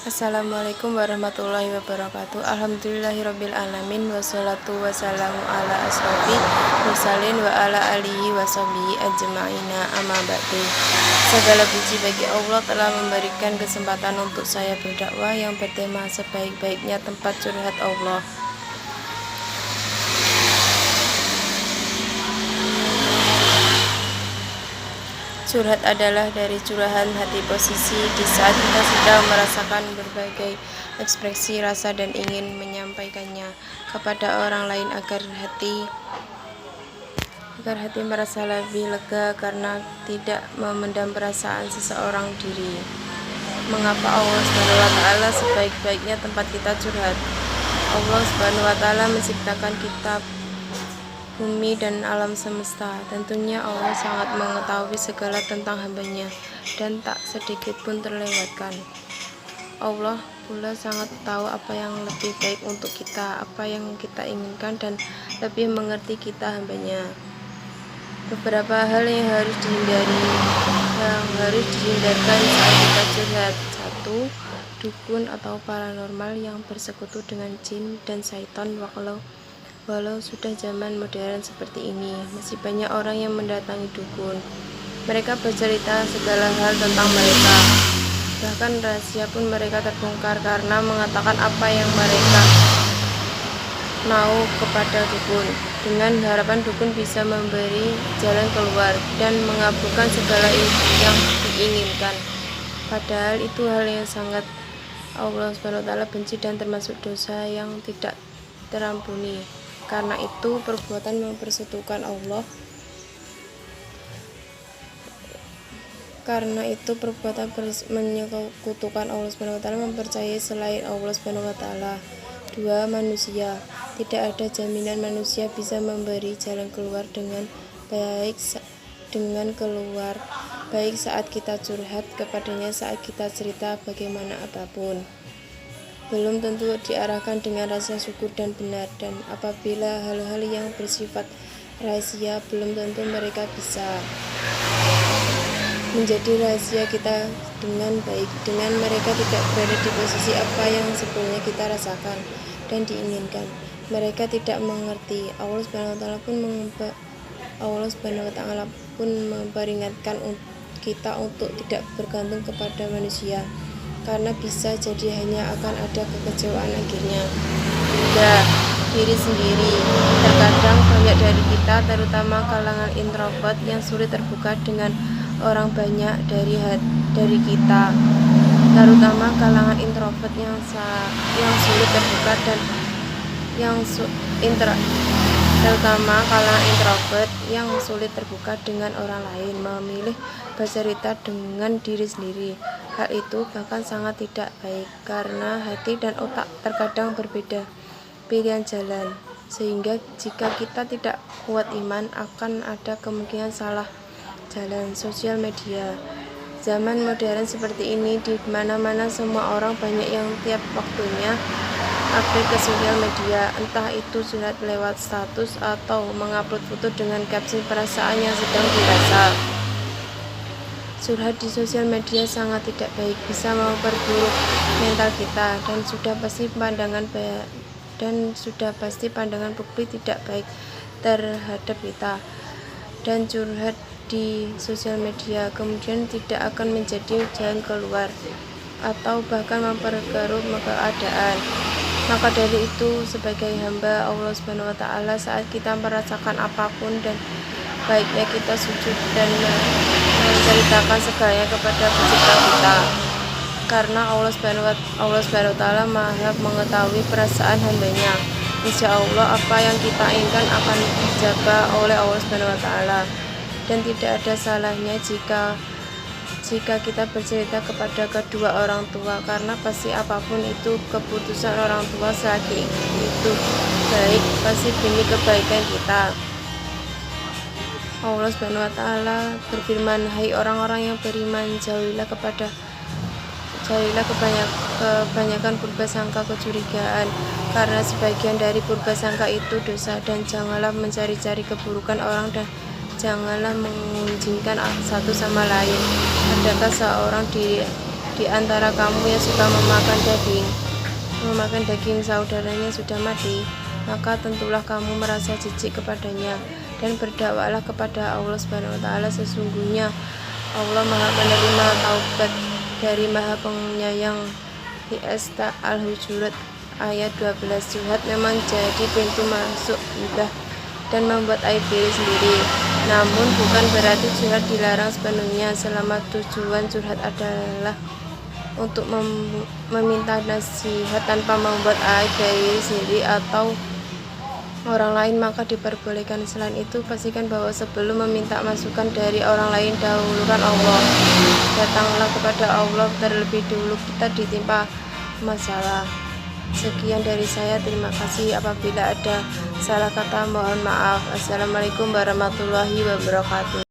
Assalamualaikum warahmatullahi wabarakatuh. Alhamdulillahirabbil alamin wassalatu wassalamu ala asrofi mursalin wa ala alihi washabihi ajma'ina amma ba'du. Segala puji bagi Allah telah memberikan kesempatan untuk saya berdakwah yang bertema sebaik-baiknya tempat curhat Allah. Curhat adalah dari curahan hati, posisi di saat kita sedang merasakan berbagai ekspresi rasa dan ingin menyampaikannya kepada orang lain agar hati merasa lebih lega karena tidak memendam perasaan seseorang diri. Mengapa Allah SWT sebaik-baiknya tempat kita curhat? Allah SWT menciptakan kita, bumi dan alam semesta. Tentunya Allah sangat mengetahui segala tentang hambanya dan tak sedikit pun terlewatkan. Allah pula sangat tahu apa yang lebih baik untuk kita, apa yang kita inginkan, dan lebih mengerti kita hambanya. Beberapa hal yang harus dihindarkan saat kita curhat. 1. Dukun atau paranormal yang bersekutu dengan jin dan syaitan. Walau sudah zaman modern seperti ini, masih banyak orang yang mendatangi dukun. Mereka bercerita segala hal tentang mereka. Bahkan rahasia pun mereka terbongkar karena mengatakan apa yang mereka mau kepada dukun, dengan harapan dukun bisa memberi jalan keluar dan mengabulkan segala yang diinginkan. Padahal itu hal yang sangat Allah SWT benci dan termasuk dosa yang tidak terampuni. Karena itu perbuatan mempersekutukan Allah menyekutukan Allah SWT, mempercayai selain Allah SWT. 2. Manusia. Tidak ada jaminan manusia bisa memberi jalan keluar baik saat kita curhat kepadanya, saat kita cerita bagaimana apapun. Belum tentu diarahkan dengan rasa syukur dan benar, dan apabila hal-hal yang bersifat rahasia, belum tentu mereka bisa menjadi rahasia kita dengan baik, dengan mereka tidak berada di posisi apa yang sebelumnya kita rasakan dan diinginkan. Mereka tidak mengerti. Allah SWT pun memperingatkan kita untuk tidak bergantung kepada manusia, karena bisa jadi hanya akan ada kekecewaan akhirnya. 3. Diri sendiri. Terkadang banyak dari kita, terutama kalangan introvert, yang sulit terbuka dengan orang banyak dari kita, terutama kalangan introvert yang sulit terbuka dan dengan orang lain, memilih bercerita dengan diri sendiri. Hal itu bahkan sangat tidak baik, karena hati dan otak terkadang berbeda pilihan jalan, sehingga jika kita tidak kuat iman, akan ada kemungkinan salah jalan. Sosial media. Zaman modern seperti ini, di mana-mana semua orang banyak yang tiap waktunya update ke sosial media, entah itu curhat lewat status atau mengupload foto dengan caption perasaan yang sedang dirasa. Curhat di sosial media sangat tidak baik, bisa memperburuk mental kita, dan sudah pasti pandangan publik tidak baik terhadap kita. Dan curhat di sosial media kemudian tidak akan menjadi jalan keluar atau bahkan memperkeruh keadaan. Maka dari itu, sebagai hamba Allah SWT, saat kita merasakan apapun, dan baiknya kita sujud dan menceritakan segalanya kepada pencipta kita, karena Allah SWT Maha mengetahui perasaan hambanya. Insya Allah apa yang kita inginkan akan dijaga oleh Allah SWT, dan tidak ada salahnya jika kita bercerita kepada kedua orang tua, karena pasti apapun itu keputusan orang tua, selagi itu baik pasti demi kebaikan kita. Allah SWT berfirman, hai orang-orang yang beriman, jauhilah kebanyakan purbasangka, kecurigaan, karena sebagian dari purbasangka itu dosa, dan janganlah mencari-cari keburukan orang, dan janganlah mengunjingkan satu sama lain. Adakah seorang di antara kamu yang suka memakan daging saudaranya sudah mati, maka tentulah kamu merasa jijik kepadanya, dan berdakwalah kepada Allah Subhanahu wa Ta'ala, sesungguhnya Allah Maha menerima taubat dari Maha Penyayang. Al-Hujurat ayat 12. Curhat memang jadi pintu masuk ghibah dan membuat aib diri sendiri. Namun bukan berarti curhat dilarang sepenuhnya, selama tujuan curhat adalah untuk meminta nasihat tanpa membuat aib dari diri sendiri atau orang lain, maka diperbolehkan. Selain itu, pastikan bahwa sebelum meminta masukan dari orang lain, dahulukan Allah. Datanglah kepada Allah terlebih dulu kita ditimpa masalah. Sekian dari saya, terima kasih. Apabila ada salah kata mohon maaf. Assalamualaikum warahmatullahi wabarakatuh.